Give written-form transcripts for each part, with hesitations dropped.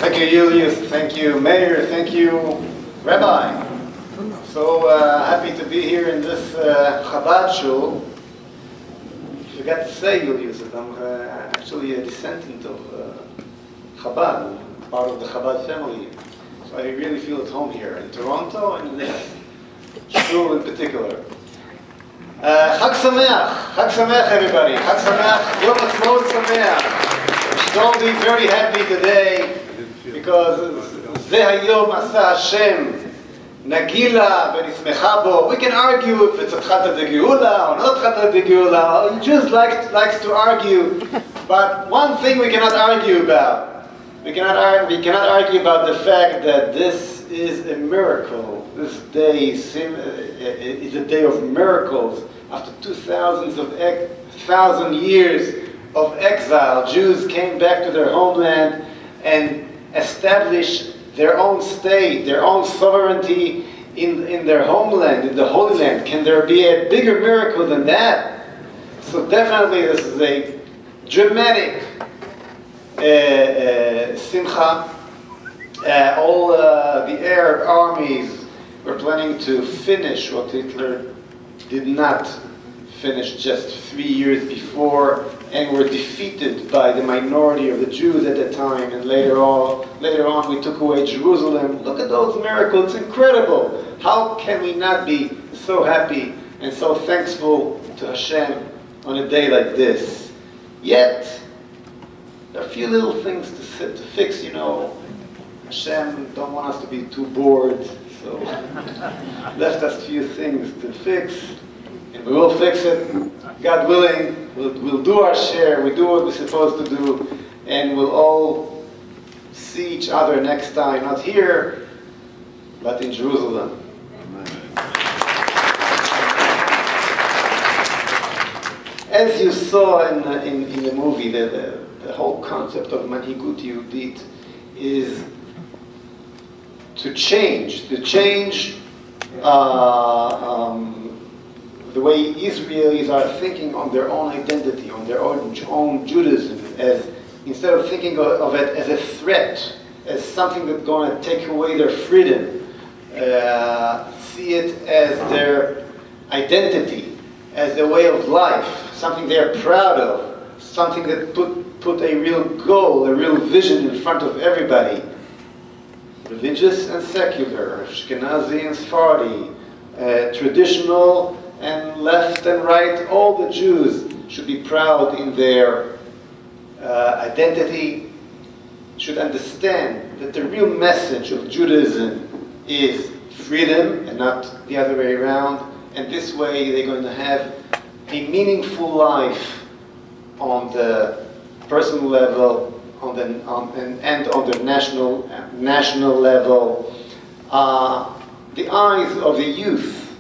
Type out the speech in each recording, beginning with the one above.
Thank you, Julius. Thank you, Mayor. Thank you, Rabbi. So happy to be here in this Chabad shul. I forgot to say, Julius, that I'm actually a descendant of Chabad, part of the Chabad family. So I really feel at home here in Toronto and in this shul in particular. Chag Sameach, everybody. Chag Sameach, Yom Ha'atzmaut Sameach. Don't be very happy today because Ze Hayom Asa Hashem Nagila V'nismecha Bo. We can argue if it's a Chatad de Geula or not Chatad de Geula. Jews likes to argue, but one thing we cannot argue about. We cannot argue about the fact that this is a miracle. This day is a day of miracles. After 2,000 years of exile, Jews came back to their homeland and established their own state, their own sovereignty in their homeland, in the Holy Land. Can there be a bigger miracle than that? So definitely this is a dramatic simcha. All the Arab armies were planning to finish what Hitler did not finish just 3 years before, and were defeated by the minority of the Jews at the time. And later on we took away Jerusalem. Look at those miracles, it's incredible. How can we not be so happy and so thankful to Hashem on a day like this? Yet, there are a few little things to fix, you know. Hashem don't want us to be too bored, so left us a few things to fix, and we will fix it. God willing, we'll do our share, we do what we're supposed to do, and we'll all see each other next time, not here, but in Jerusalem. As you saw in the movie, the whole concept of Manhigut Yehudit is to change the way Israelis are thinking on their own identity, on their own Judaism, as instead of thinking of it as a threat, as something that's going to take away their freedom, see it as their identity, as their way of life, something they're proud of, something that put a real goal, a real vision in front of everybody. Religious and secular, Ashkenazi and Sephardi, traditional and left and right, all the Jews should be proud in their identity, should understand that the real message of Judaism is freedom and not the other way around, and this way they're going to have a meaningful life on the personal level, and on the national level. The eyes of the youth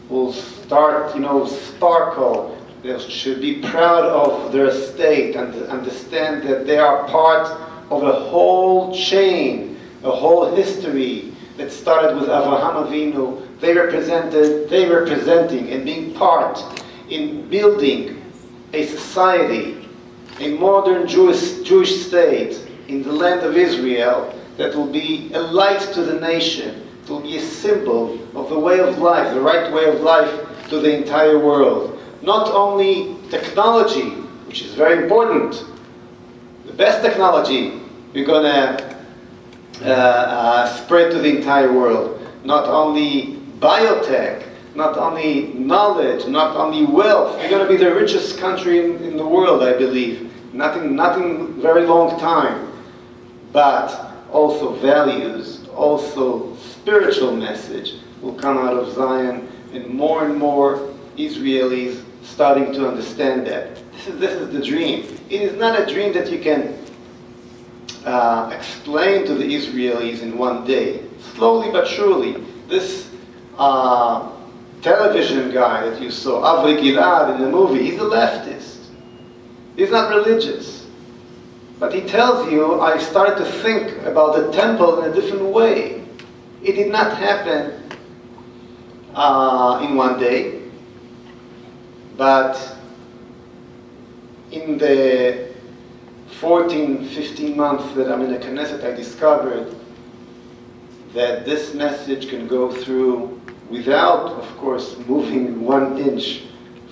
will start, sparkle. They should be proud of their state and understand that they are part of a whole chain, a whole history that started with Avraham Avinu. They're representing and being part in building a society, a modern Jewish state in the land of Israel that will be a light to the nation. It will be a symbol of the way of life, the right way of life to the entire world. Not only technology, which is very important, the best technology we're going to spread to the entire world. Not only biotech, not only knowledge, not only wealth. We're going to be the richest country in the world, I believe. Nothing very long time. But also values, also spiritual message will come out of Zion, and more Israelis starting to understand that. This is the dream. It is not a dream that you can explain to the Israelis in one day. Slowly but surely. This television guy that you saw, Avri Gilad in the movie, he's a leftist. He's not religious. But he tells you, I started to think about the temple in a different way. It did not happen in one day, but in the 14, 15 months that I'm in the Knesset, I discovered that this message can go through without, of course, moving 1 inch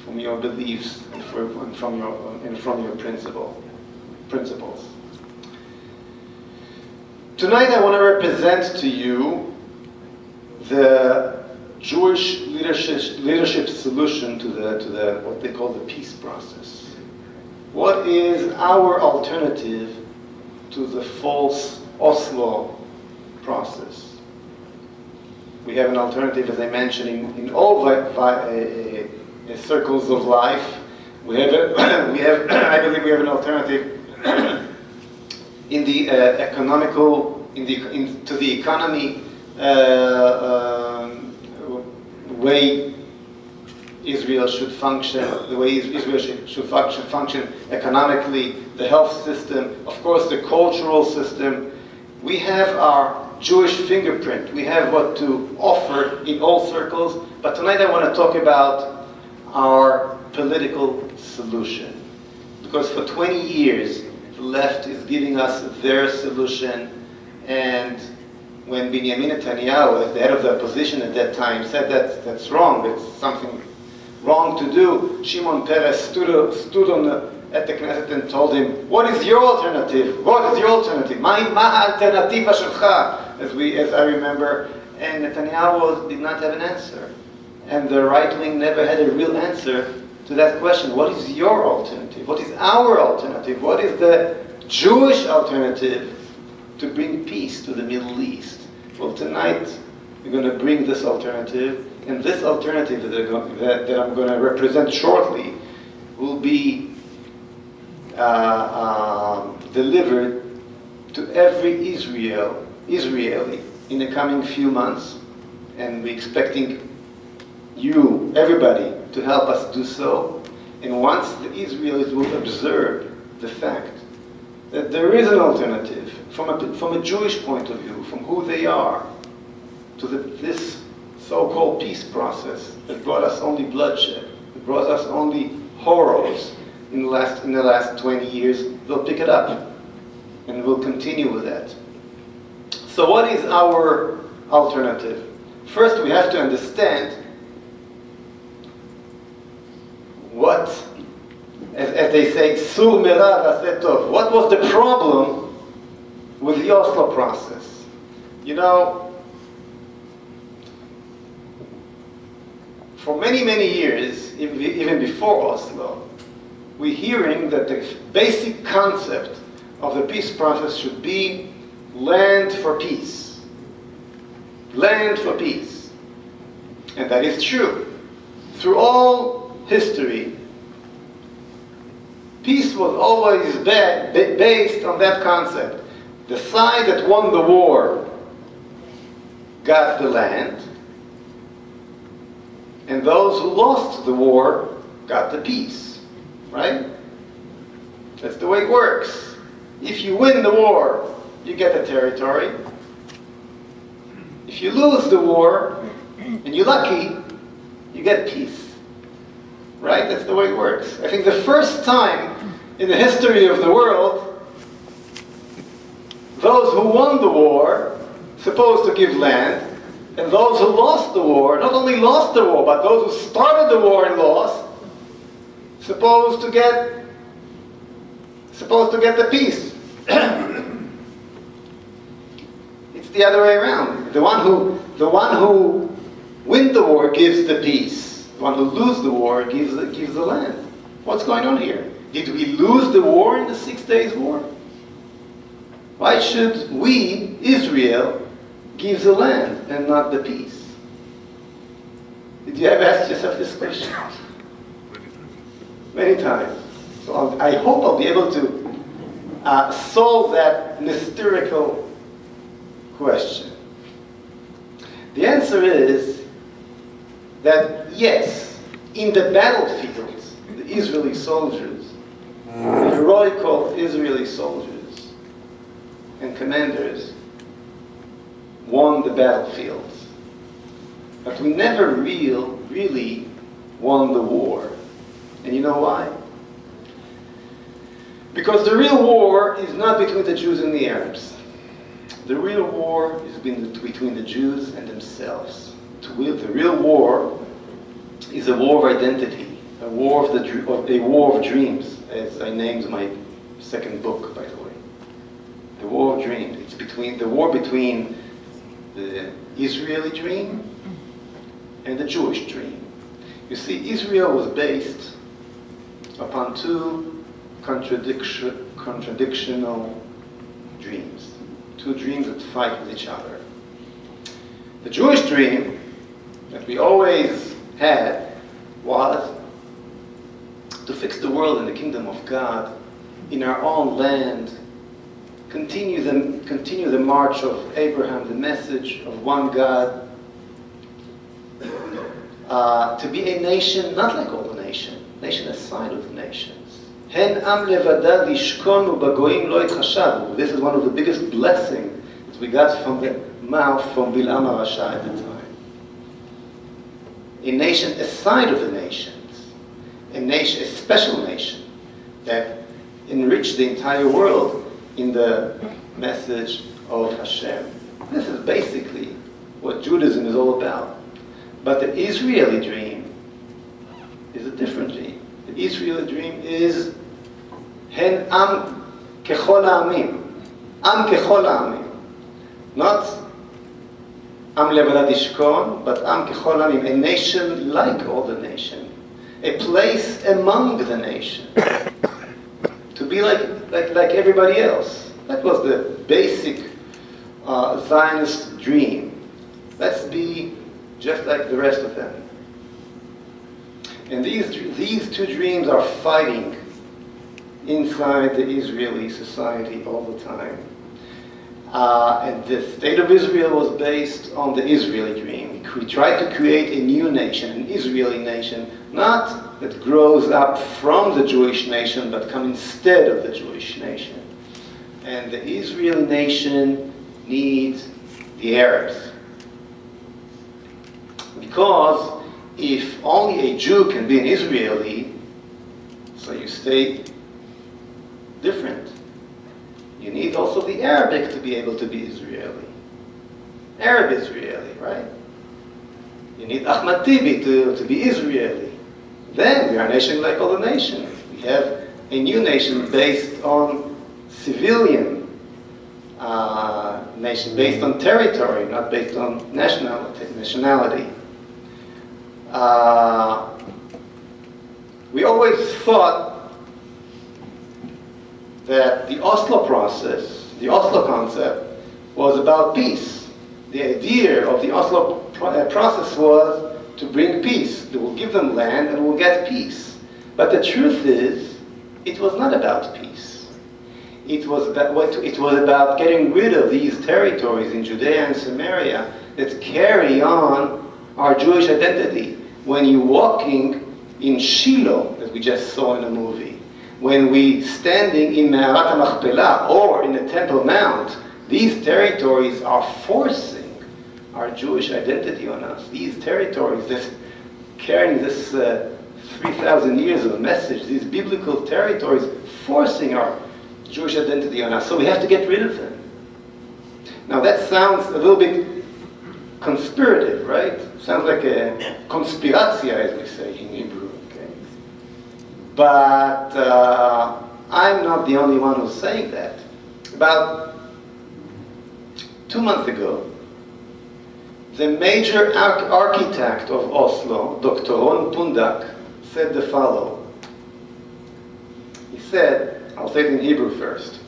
from your beliefs and from your principles. Tonight I want to represent to you the Jewish leadership solution to the what they call the peace process. What is our alternative to the false Oslo process? We have an alternative, as I mentioned, in all circles of life. I believe we have an alternative in the to the economy, way Israel should function, the way Israel should function economically, the health system, of course the cultural system. We have our Jewish fingerprint. We have what to offer in all circles, but tonight I want to talk about our political solution. Because for 20 years, the left is giving us their solution, and when Benjamin Netanyahu, as the head of the opposition at that time, said that's wrong, it's something wrong to do, Shimon Peres stood at the Knesset and told him, what is your alternative? What is your alternative? Ma alternativa shelcha, as I remember. And Netanyahu did not have an answer. And the right wing never had a real answer to that question. What is your alternative? What is our alternative? What is the Jewish alternative to bring peace to the Middle East? Well, tonight we're going to bring this alternative, and this alternative that I'm going to represent shortly will be delivered to every Israeli in the coming few months, and we're expecting you, everybody, to help us do so. And once the Israelis will observe the fact that there is an alternative from a Jewish point of view, from who they are, to this so-called peace process that brought us only bloodshed, that brought us only horrors in the last 20 years, they'll pick it up, and we'll continue with that. So what is our alternative? First, we have to understand what, as they say, sur merav aseh tov. What was the problem with the Oslo process? You know, for many, many years, even before Oslo, we're hearing that the basic concept of the peace process should be land for peace. Land for peace. And that is true. Through all history, peace was always based on that concept. The side that won the war got the land, and those who lost the war got the peace. Right? That's the way it works. If you win the war, you get the territory. If you lose the war, and you're lucky, you get peace. Right? That's the way it works. I think the first time in the history of the world, those who won the war supposed to give land, and those who lost the war, not only lost the war, but those who started the war and lost, supposed to get the peace. It's the other way around. The one who wins the war gives the peace. The one who loses the war gives the land. What's going on here? Did we lose the war in the 6 Days War? Why should we, Israel, give the land and not the peace? Did you ever ask yourself this question? Many times. So I hope I'll be able to solve that mystical question. The answer is that yes, in the battlefields, the Israeli soldiers, the heroical Israeli soldiers and commanders won the battlefields. But we never really won the war. And you know why? Because Because the real war is not between the Jews and the Arabs. The real war is between the Jews and themselves. The real war is a war of identity, a war of dreams, as I named my second book, by the way. The war of dreams. It's the war between the Israeli dream and the Jewish dream. You see, Israel was based upon two contradictional dreams. Two dreams that fight with each other. The Jewish dream that we always had was to fix the world in the kingdom of God in our own land, continue the march of Abraham, the message of one God, to be a nation not like all the nations, nation aside of the nations. Hen am levadad yishkonu bagoyim lo yitchashavu. This is one of the biggest blessings that we got from the mouth from Bilam HaRasha at the time. A nation aside of the nations, a special nation that enriched the entire world in the message of Hashem. This is basically what Judaism is all about. But the Israeli dream is a different dream. The Israeli dream is Hen Am Kechol Ha'amim. Am Kechol Ha'amim. Not Am Levelad Yishkon, but Am Kechol Ha'amim. A nation like all the nations. A place among the nations. To be like everybody else. That was the basic Zionist dream. Let's be just like the rest of them. And these two dreams are fighting inside the Israeli society all the time. And the state of Israel was based on the Israeli dream. We tried to create a new nation, an Israeli nation, not that grows up from the Jewish nation, but come instead of the Jewish nation. And the Israeli nation needs the Arabs. Because if only a Jew can be an Israeli, so you stay different. You need also the Arabic to be able to be Israeli. Arab Israeli, right? You need Ahmad Tibi to be Israeli. Then we are a nation like all the nations. We have a new nation based on civilian nation, based on territory, not based on nationality. We always thought that the Oslo process, the Oslo concept, was about peace. The idea of the Oslo process was to bring peace. They will give them land and we'll get peace. But the truth is, it was not about peace. It was about getting rid of these territories in Judea and Samaria that carry on our Jewish identity. When you're walking in Shiloh, that we just saw in a movie, when we standing in Me'arat HaMachpelah or in the Temple Mount, these territories are forcing our Jewish identity on us. These territories that carrying this 3,000 years of message, these biblical territories forcing our Jewish identity on us. So we have to get rid of them. Now that sounds a little bit conspirative, right? Sounds like a conspiratia, as we say in Hebrew. Okay? But I'm not the only one who's saying that. About 2 months ago, the major architect of Oslo, Dr. Ron Pundak, said the following. He said, I'll say it in Hebrew first,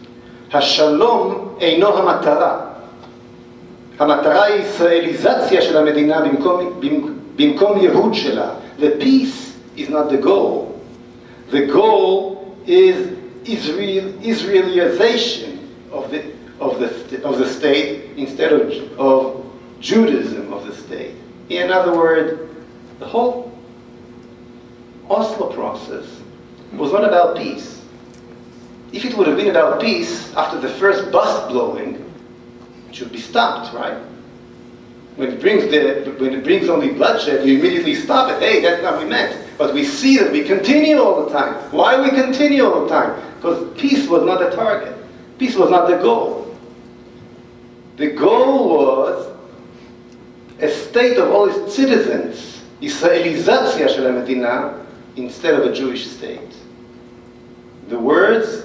Hashalom eino hamatara. המטרה היא ישראליזציה של המדינה במקום ייהוד שלה. The peace is not the goal. The goal is Israelization of the state instead of Judaism of the state. In other words, the whole Oslo process was not about peace. If it would have been about peace after the first bus blowing, it should be stopped, right? When it brings only bloodshed, you immediately stop it. Hey, that's not what we meant. But we see that we continue all the time. Why do we continue all the time? Because peace was not the target. Peace was not the goal. The goal was a state of all its citizens, Israelizatzia של המדינה, instead of a Jewish state. The words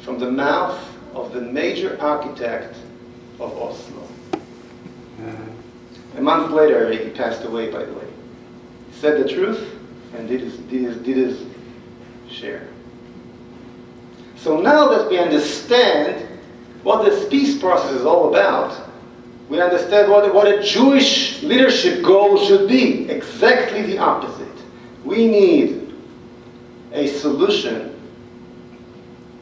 from the mouth of the major architect of Oslo. A month later, he passed away, by the way. He said the truth and did his share. So now that we understand what this peace process is all about, we understand what a Jewish leadership goal should be. Exactly the opposite. We need a solution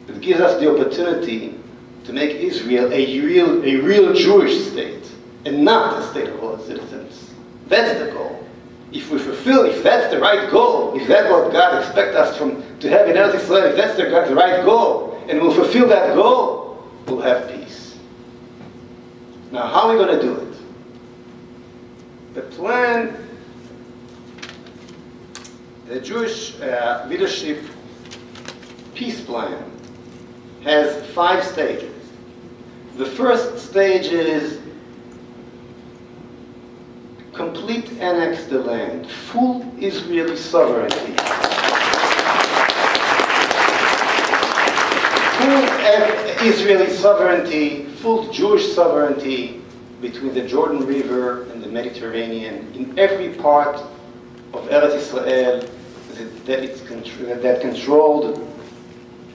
that gives us the opportunity to make Israel a real Jewish state, and not a state of all its citizens. That's the goal. If that's the right goal, if that's what God expects us to have in Eretz Israel, if that's the right goal, and we'll fulfill that goal, we'll have peace. Now, how are we going to do it? The plan, the Jewish leadership peace plan, has 5 stages. The first stage is complete annex the land, full Israeli sovereignty. Full Israeli sovereignty, full Jewish sovereignty between the Jordan River and the Mediterranean in every part of Eretz Israel that controlled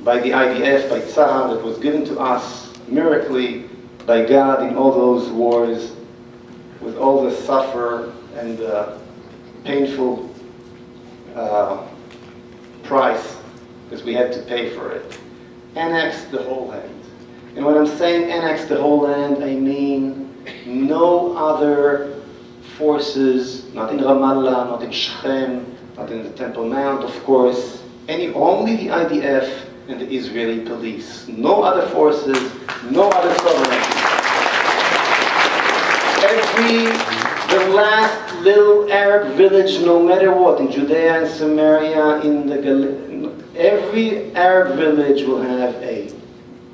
by the IDF, by Tzahal, that was given to us miraculously by God in all those wars, with all the suffer and the painful price because we had to pay for it. Annex the whole land. And when I'm saying annex the whole land, I mean no other forces, not in Ramallah, not in Shechem, not in the Temple Mount, of course, only the IDF and the Israeli police. No other forces, no other sovereignty. The last little Arab village, no matter what, in Judea and Samaria, every Arab village will have a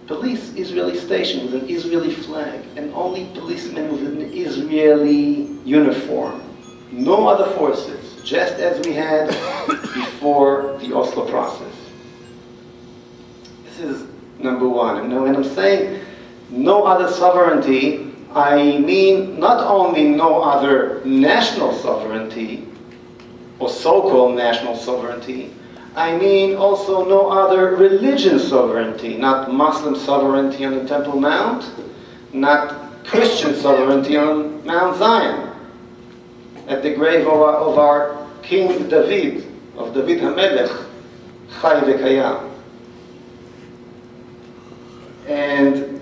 police Israeli station with an Israeli flag, and only policemen with an Israeli uniform. No other forces, just as we had before the Oslo process. This is number one. And when I'm saying no other sovereignty, I mean not only no other national sovereignty, or so-called national sovereignty, I mean also no other religion sovereignty, not Muslim sovereignty on the Temple Mount, not Christian sovereignty on Mount Zion, at the grave of our King David, of David HaMelech, Chai V'Kayam. And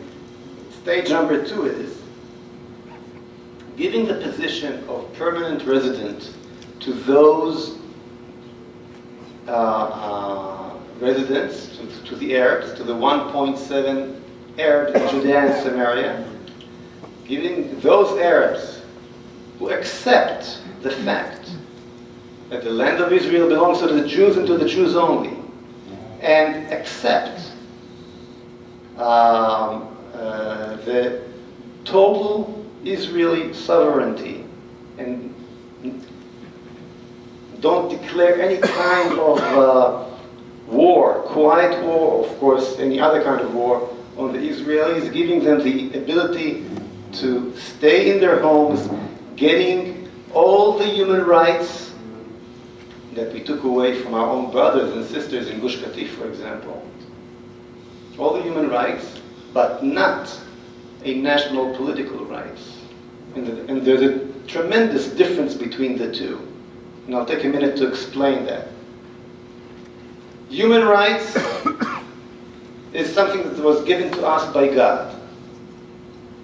stage number 2 is giving the position of permanent resident to those residents, to the Arabs, to the 1.7 Arabs in Judea and Samaria, giving those Arabs who accept the fact that the land of Israel belongs to the Jews and to the Jews only, and accept the total Israeli sovereignty, and don't declare any kind of war, quiet war, of course, any other kind of war on the Israelis, giving them the ability to stay in their homes, getting all the human rights that we took away from our own brothers and sisters in Gush Katif, for example. All the human rights, but not a national political rights. And there's a tremendous difference between the two. And I'll take a minute to explain that. Human rights is something that was given to us by God.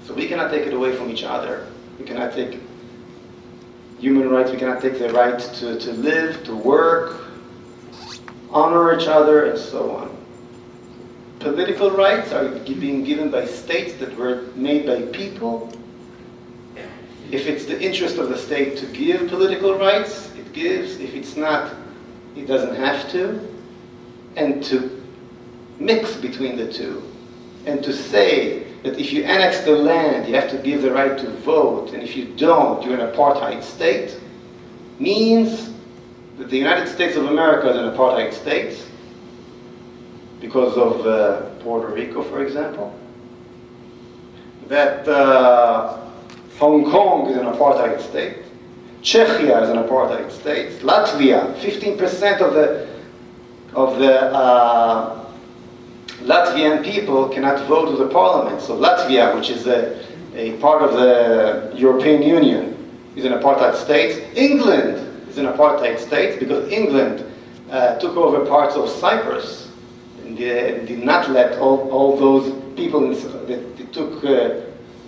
So we cannot take it away from each other. We cannot take human rights, we cannot take the right to live, to work, honor each other, and so on. Political rights are being given by states that were made by people. If it's the interest of the state to give political rights, it gives. If it's not, it doesn't have to. And to mix between the two. And to say that if you annex the land, you have to give the right to vote, and if you don't, you're an apartheid state, means that the United States of America is an apartheid state, because of Puerto Rico, for example. That Hong Kong is an apartheid state. Czechia is an apartheid state. Latvia, 15% of the Latvian people cannot vote to the parliament. So Latvia, which is a part of the European Union, is an apartheid state. England is an apartheid state because England took over parts of Cyprus and did not let all those people that it took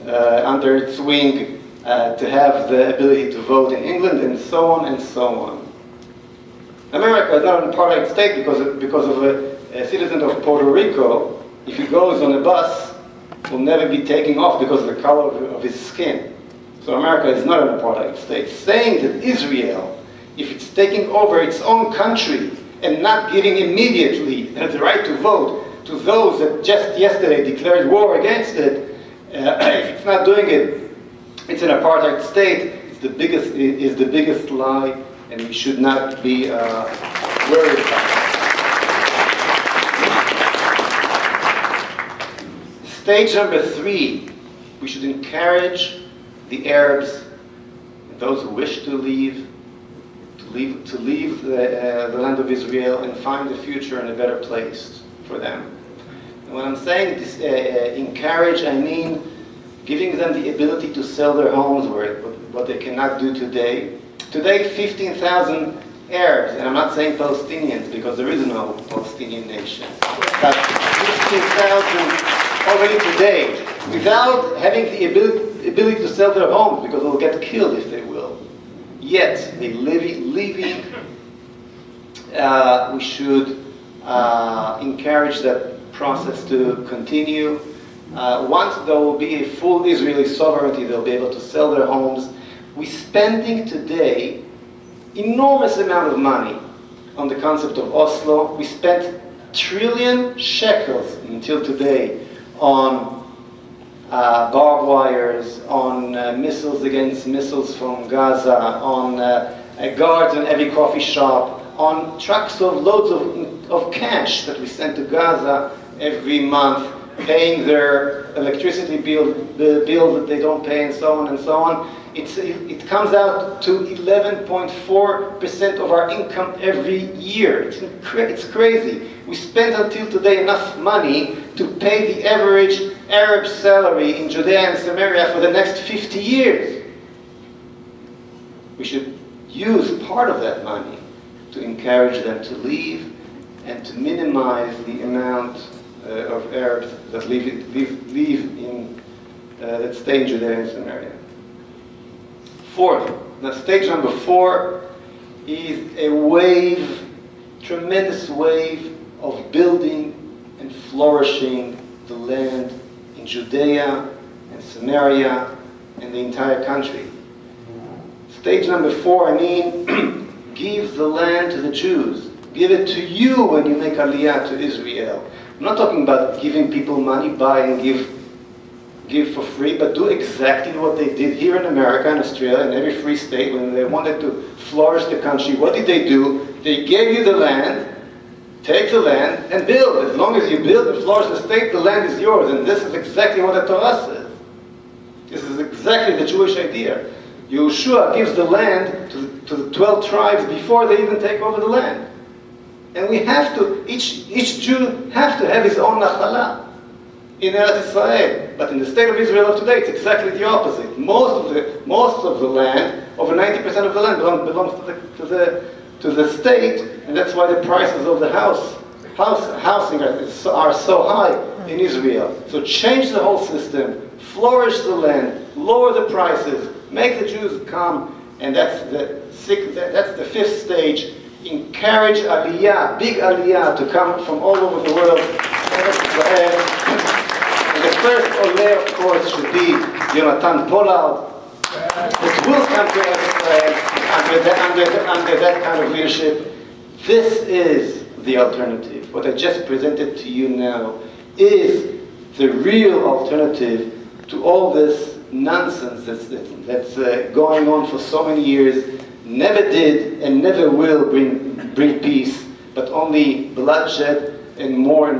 under its wing to have the ability to vote in England, and so on and so on. America is not an apartheid state because of a citizen of Puerto Rico, if he goes on a bus, will never be taken off because of the color of his skin. So America is not an apartheid state. Saying that Israel, if it's taking over its own country and not giving immediately the right to vote to those that just yesterday declared war against it, if it's not doing it, it's an apartheid state. It's the biggest lie, and we should not be worried about it. Stage number 3, we should encourage the Arabs, those who wish to leave the land of Israel and find a future and a better place for them. And when I'm saying this, encourage, I mean giving them the ability to sell their homes, what they cannot do today. Today, 15,000 Arabs, and I'm not saying Palestinians because there is no Palestinian nation, but 15,000 already today, without having the ability to sell their homes, because they'll get killed if they will. Yet, they leaving. We should encourage that process to continue. Once there will be a full Israeli sovereignty, they'll be able to sell their homes. We're spending today enormous amount of money on the concept of Oslo. We spent 1 trillion shekels until today on barbed wires, on missiles against missiles from Gaza, on guards in every coffee shop, on trucks of loads of cash that we send to Gaza every month, paying their electricity bill, the bill that they don't pay, and so on and so on. It comes out to 11.4% of our income every year. It's crazy. We spent until today enough money to pay the average Arab salary in Judea and Samaria for the next 50 years. We should use part of that money to encourage them to leave and to minimize the amount of Arabs that that stay in Judea and Samaria. Fourth, now stage number 4 is a wave, tremendous wave of building and flourishing the land in Judea and Samaria and the entire country. Stage number 4, I mean, give the land to the Jews. Give it to you when you make Aliyah to Israel. I'm not talking about giving people money, buy and give for free, but do exactly what they did here in America and Australia and every free state when they wanted to flourish the country. What did they do? They gave you the land, take the land and build. As long as you build and flourish the state, the land is yours. And this is exactly what the Torah says. This is exactly the Jewish idea. Yeshua gives the land to the 12 tribes before they even take over the land. And we have to, each Jew has to have his own nachala in Eretz Israel. But in the state of Israel of today, it's exactly the opposite. Most of the land, over 90% of the land belongs to the state, and that's why the prices of the housing are so high in Israel. So change the whole system, flourish the land, lower the prices, make the Jews come, and that's the 5th stage. Encourage Aliyah, big Aliyah, to come from all over the world. And the first Oleh, of course, should be Jonathan Pollard, that will come to Israel under that kind of leadership. This is the alternative. What I just presented to you now is the real alternative to all this nonsense that's going on for so many years, never did and never will bring peace, but only bloodshed and more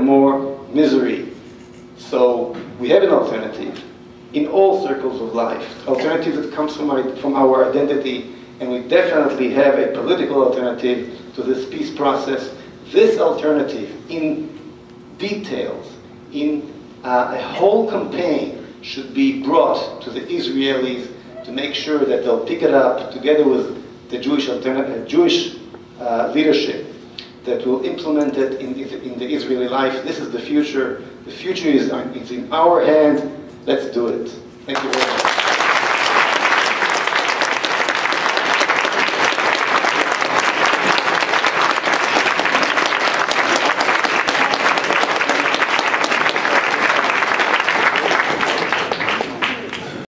misery. So we have an alternative in all circles of life, alternative that comes from our identity, and we definitely have a political alternative to this peace process. This alternative, in details, in a whole campaign, should be brought to the Israelis to make sure that they'll pick it up together with the Jewish leadership that will implement it in the Israeli life. This is the future. The future is in our hands. Let's do it. Thank you very much.